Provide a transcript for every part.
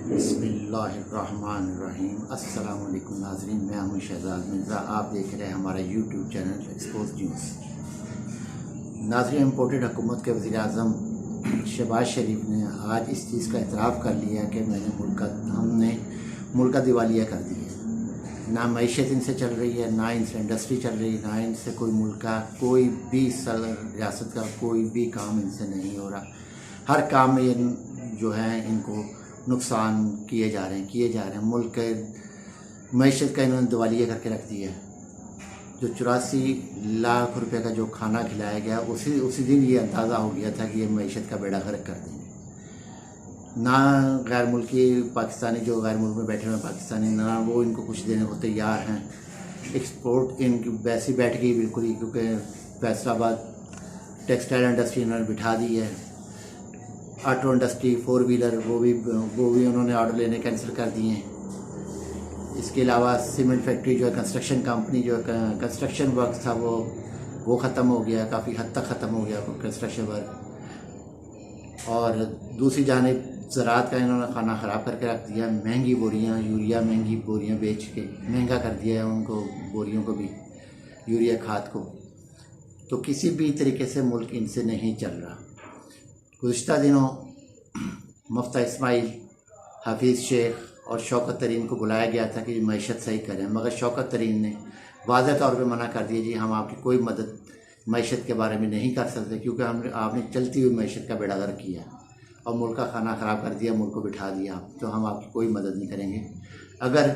बिस्मिल्लाहिर्रहमानिर्रहीम। अस्सलाम वालेकुम नाज़रीन, मैं हूं शहजाद मिर्ज़ा। आप देख रहे हैं हमारा यूट्यूब चैनल एक्सपोज न्यूज़। नाज़रीन, इम्पोर्टेड हुकूमत के वज़ीर-ए-आज़म शहबाज शरीफ ने आज इस चीज़ का एतराफ़ कर लिया कि हमने मुल्क का दिवालिया कर दिया। ना मईशत इनसे चल रही है, ना इनसे इंडस्ट्री चल रही है, ना इनसे कोई मुल्क का कोई भी रियासत का कोई भी काम इनसे नहीं हो रहा। हर काम में ये जो है इनको नुकसान किए जा रहे हैं। मुल्क के मईशत का इन्होंने दिवालिया करके रख दिया है। जो 84 लाख रुपए का जो खाना खिलाया गया, उसी दिन ये अंदाज़ा हो गया था कि ये मईशत का बेड़ा गर्क कर देंगे। ना गैर मुल्की पाकिस्तानी, जो गैर मुल्क में बैठे हुए पाकिस्तानी, ना वो इनको कुछ देने को तैयार हैं। एक्सपोर्ट इनकी वैसी बैठ गई बिल्कुल ही, क्योंकि फैसलाबाद टेक्सटाइल इंडस्ट्री इन्होंने बिठा दी है। ऑटो इंडस्ट्री, 4 व्हीलर, वो भी उन्होंने ऑर्डर लेने कैंसिल कर दिए हैं। इसके अलावा सीमेंट फैक्ट्री जो है, कंस्ट्रक्शन कंपनी जो है, कंस्ट्रक्शन वर्क था वो ख़त्म हो गया, काफ़ी हद तक ख़त्म हो गया कंस्ट्रक्शन वर्क। और दूसरी जानिब ज़राअत का इन्होंने खाना ख़राब करके रख दिया। महंगी बोरियां, यूरिया महंगी बोरियां बेच के महंगा कर दिया है उनको, बोरियों को भी, यूरिया खाद को। तो किसी भी तरीके से मुल्क इनसे नहीं चल रहा। गुज़िश्ता दिनों मुफ्ती इस्माइल, हफीज़ शेख और शौकत तरीन को बुलाया गया था कि मईशत सही करें, मगर शौकत तरीन ने वाज़ेह तौर पे मना कर दिया, जी हम आपकी कोई मदद मईशत के बारे में नहीं कर सकते, क्योंकि आपने चलती हुई मईशत का बेड़ा गर्क किया और मुल्क का खाना ख़राब कर दिया, मुल्क को बिठा दिया, तो हम आपकी कोई मदद नहीं करेंगे। अगर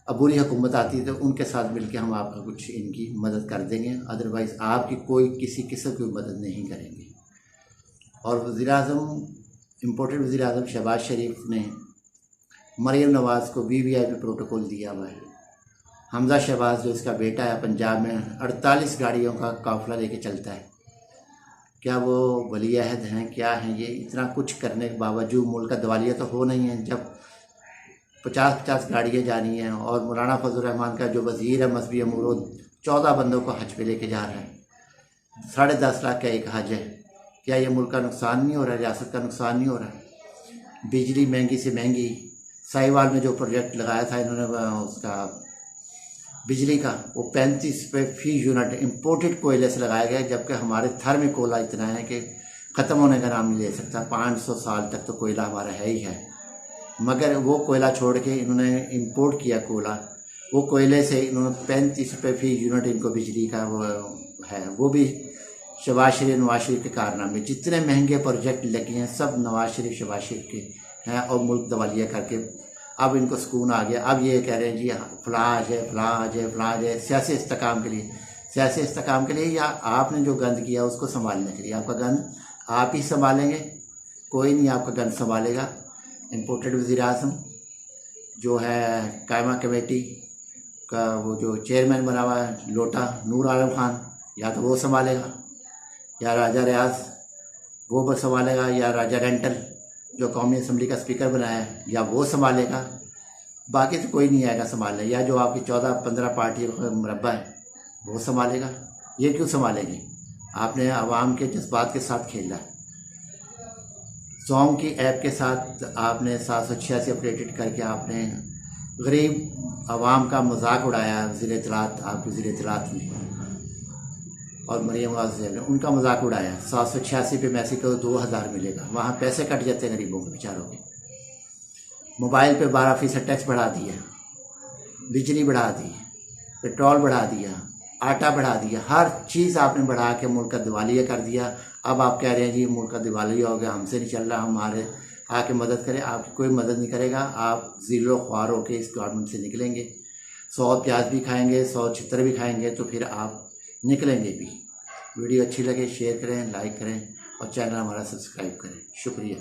अबूरी हुकूमत आती है तो उनके साथ मिलकर हम आपका कुछ इनकी मदद कर देंगे, अदरवाइज़ आपकी कोई किसी किस्म की मदद नहीं करेंगे। और वज़ीर-ए-आज़म, इम्पोर्टेड वज़ीर-ए-आज़म शहबाज शरीफ ने मरीम नवाज़ को VVIP प्रोटोकॉल दिया हुआ है। हमज़ा शहबाज जो इसका बेटा है, पंजाब में 48 गाड़ियों का काफ़िला लेके चलता है। क्या वो वली अहद हैं, क्या हैं ये? इतना कुछ करने के बावजूद मुल्क का दिवालिया तो हो नहीं है, जब 50-50 गाड़ियाँ जानी हैं। और मौलाना फजल रहमान का जो वज़ीर है मजहबी अमूर, 14 बंदों को हज पे लेके जा रहा है। 10.5 लाख का एक हज है। क्या ये मुल्क का नुकसान नहीं हो रहा है? रियासत का नुकसान नहीं हो रहा है? बिजली महंगी से महंगी। साहिवाल में जो प्रोजेक्ट लगाया था इन्होंने उसका बिजली का, वो 35 रुपये फी यूनिट इम्पोर्टेड कोयले से लगाया गया, जबकि हमारे थर में कोयला इतना है कि ख़त्म होने का नाम नहीं ले सकता। 500 साल तक तो कोयला हमारा है ही है, मगर वो कोयला छोड़ के इन्होंने इंपोर्ट किया कोयला। वो कोयले से इन्होंने 35 रुपये फी यूनिट इनको बिजली का वो है। वो भी शहबाज शरीफ, नवाज शरीफ के कारनामे। जितने महंगे प्रोजेक्ट लगे हैं सब नवाज शरीफ, शहबाज शरीफ के हैं, और मुल्क दिवालिया करके अब इनको सुकून आ गया। अब ये कह रहे हैं जी फलां आ जाए, सियासी इस्तेकाम के लिए। सियासी इस्तेकाम के लिए, या आपने जो गंद किया उसको संभालने के लिए? आपका गंद आप ही संभालेंगे, कोई नहीं आपका गंद संभालेगा। इम्पोर्टेड वज़ीर-ए-आज़म जो है कायमा कमेटी का वो जो चेयरमैन बना हुआ है लोटा नूर आलम खान, या तो वो संभालेगा, या राजा रियाज वो संभालेगा, या राजा रेंटल जो कौमी असम्बली का स्पीकर बनाया है, या वो संभालेगा। बाकी तो कोई नहीं आएगा संभालने। या जो आपकी 14-15 पार्टी का मुरब्बा है वो संभालेगा। ये क्यों संभालेंगे? आपने आवाम के जज्बात के साथ खेला है। सॉन्ग की ऐप के साथ आपने 786 अपडेटेड करके आपने गरीब आवाम का मजाक उड़ाया। वज़ीर इत्तलात, आपके वज़ीर इत्तलात ने और मरीम नवाज़ ने उनका मजाक उड़ाया। 786 पे मैसेज करो 2000 मिलेगा, वहाँ पैसे कट जाते हैं गरीबों के, बेचारों के। मोबाइल पे 12% टैक्स बढ़ा दिया, बिजली बढ़ा दी, पेट्रोल बढ़ा दिया, आटा बढ़ा दिया, हर चीज़ आपने बढ़ा के मुल्क का दिवालिया कर दिया। अब आप कह रहे हैं जी मुल्क का दिवालिया हो गया, हमसे नहीं चल रहा, हमारे आके मदद करें। आपकी कोई मदद नहीं करेगा। आप ज़ीरो ख्वार होकर इस गवर्नमेंट से निकलेंगे। 100 प्याज भी खाएंगे, 100 छितर भी खाएंगे, तो फिर आप निकलेंगे भी। वीडियो अच्छी लगे शेयर करें, लाइक करें और चैनल हमारा सब्सक्राइब करें। शुक्रिया।